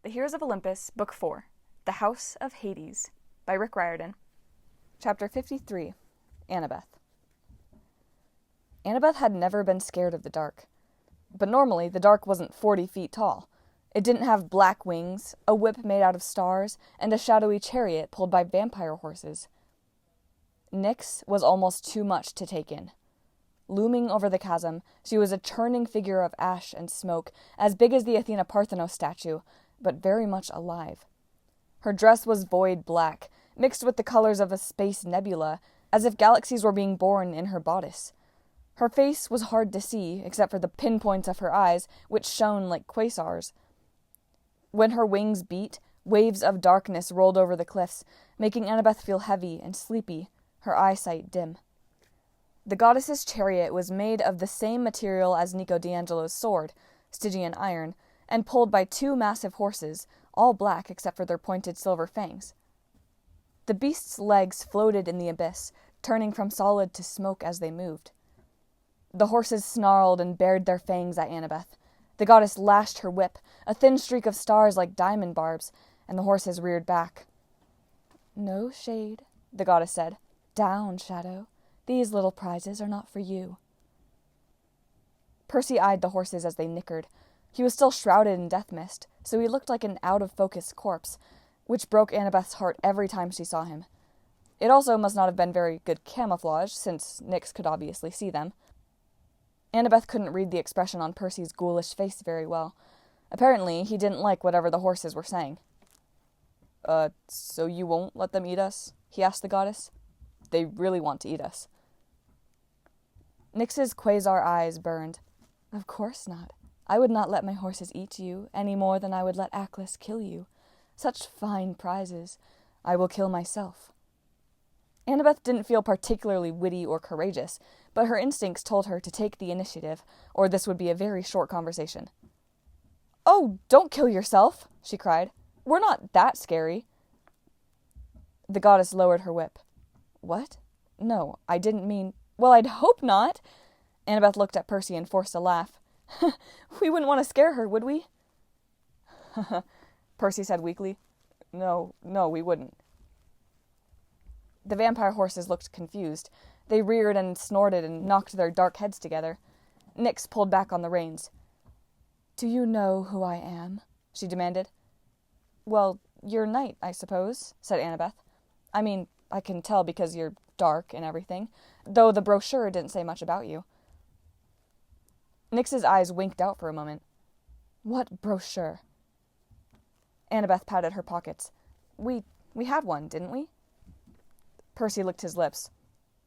The Heroes of Olympus, Book 4, The House of Hades, by Rick Riordan. Chapter 53, Annabeth. Annabeth had never been scared of the dark. But normally, the dark wasn't 40 feet tall. It didn't have black wings, a whip made out of stars, and a shadowy chariot pulled by vampire horses. Nyx was almost too much to take in. Looming over the chasm, she was a churning figure of ash and smoke, as big as the Athena Parthenos statue, but very much alive. Her dress was void black, mixed with the colors of a space nebula, as if galaxies were being born in her bodice. Her face was hard to see, except for the pinpoints of her eyes, which shone like quasars. When her wings beat, waves of darkness rolled over the cliffs, making Annabeth feel heavy and sleepy, her eyesight dim. The goddess's chariot was made of the same material as Nico D'Angelo's sword, Stygian iron, and pulled by two massive horses, all black except for their pointed silver fangs. The beast's legs floated in the abyss, turning from solid to smoke as they moved. The horses snarled and bared their fangs at Annabeth. The goddess lashed her whip, a thin streak of stars like diamond barbs, and the horses reared back. "No shade," the goddess said. "Down, Shadow. These little prizes are not for you." Percy eyed the horses as they nickered. He was still shrouded in death mist, so he looked like an out-of-focus corpse, which broke Annabeth's heart every time she saw him. It also must not have been very good camouflage, since Nyx could obviously see them. Annabeth couldn't read the expression on Percy's ghoulish face very well. Apparently, he didn't like whatever the horses were saying. So you won't let them eat us?" he asked the goddess. "They really want to eat us." Nyx's quasar eyes burned. "Of course not. I would not let my horses eat you, any more than I would let Aklis kill you. Such fine prizes. I will kill myself." Annabeth didn't feel particularly witty or courageous, but her instincts told her to take the initiative, or this would be a very short conversation. "Oh, don't kill yourself," she cried. "We're not that scary." The goddess lowered her whip. "What? No, I didn't mean—" "Well, I'd hope not." Annabeth looked at Percy and forced a laugh. "We wouldn't want to scare her, would we?" Percy said weakly. No, we wouldn't." The vampire horses looked confused. They reared and snorted and knocked their dark heads together. Nyx pulled back on the reins. "Do you know who I am?" she demanded. "Well, you're Knight, I suppose," said Annabeth. "I mean, I can tell because you're dark and everything, though the brochure didn't say much about you." Nyx's eyes winked out for a moment. "What brochure?" Annabeth patted her pockets. We had one, didn't we?" Percy licked his lips.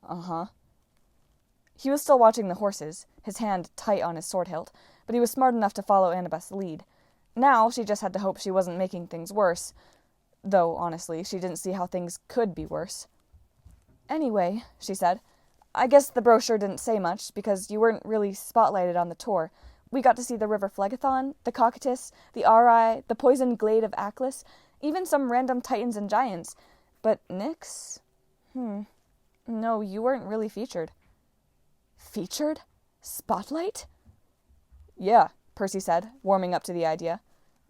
"Uh-huh." He was still watching the horses, his hand tight on his sword hilt, but he was smart enough to follow Annabeth's lead. Now she just had to hope she wasn't making things worse, though, honestly, she didn't see how things could be worse. "Anyway," she said, "I guess the brochure didn't say much, because you weren't really spotlighted on the tour. We got to see the River Phlegethon, the Cocytus, the Arai, the poisoned glade of Aklis, even some random titans and giants. But Nyx? No, you weren't really featured." "Featured? Spotlight?" "Yeah," Percy said, warming up to the idea.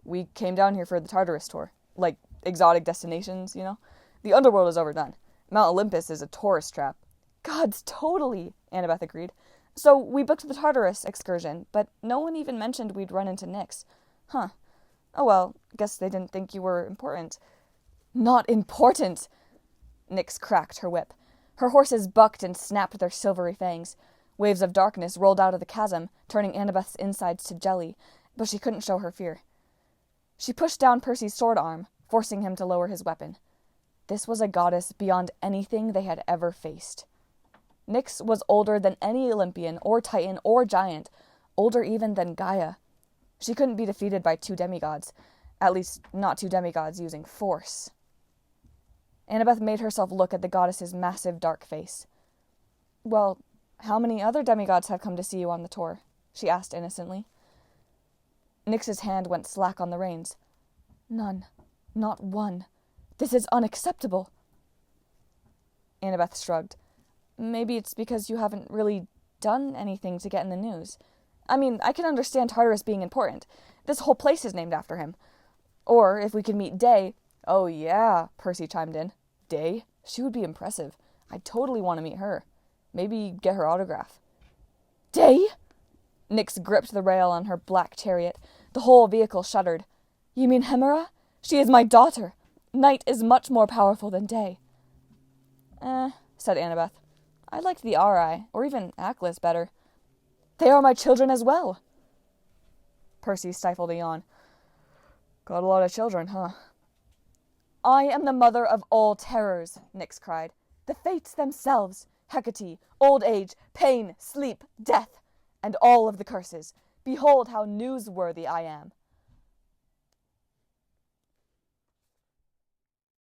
"We came down here for the Tartarus Tour. Like, exotic destinations, you know? The underworld is overdone. Mount Olympus is a tourist trap." "Gods, totally," Annabeth agreed. "So we booked the Tartarus excursion, but no one even mentioned we'd run into Nyx. Huh. Oh well, guess they didn't think you were important." "Not important!" Nyx cracked her whip. Her horses bucked and snapped their silvery fangs. Waves of darkness rolled out of the chasm, turning Annabeth's insides to jelly, but she couldn't show her fear. She pushed down Percy's sword arm, forcing him to lower his weapon. This was a goddess beyond anything they had ever faced. Nyx was older than any Olympian or Titan or giant, older even than Gaia. She couldn't be defeated by two demigods, at least not two demigods using force. Annabeth made herself look at the goddess's massive dark face. "Well, how many other demigods have come to see you on the tour?" she asked innocently. Nyx's hand went slack on the reins. "None. Not one. This is unacceptable." Annabeth shrugged. "Maybe it's because you haven't really done anything to get in the news. I mean, I can understand Tartarus being important. This whole place is named after him. Or if we could meet Day. Oh yeah, Percy chimed in. Day? She would be impressive. I totally want to meet her. Maybe get her autograph. Day? Nyx gripped the rail on her black chariot. The whole vehicle shuddered. You mean Hemera? She is my daughter. Night is much more powerful than day. Said Annabeth. I liked the Arai, or even Aklis, better. They are my children as well. Percy stifled a yawn. Got a lot of children, huh? I am the mother of all terrors, Nyx cried. The fates themselves, Hecate, old age, pain, sleep, death, and all of the curses. Behold how newsworthy I am.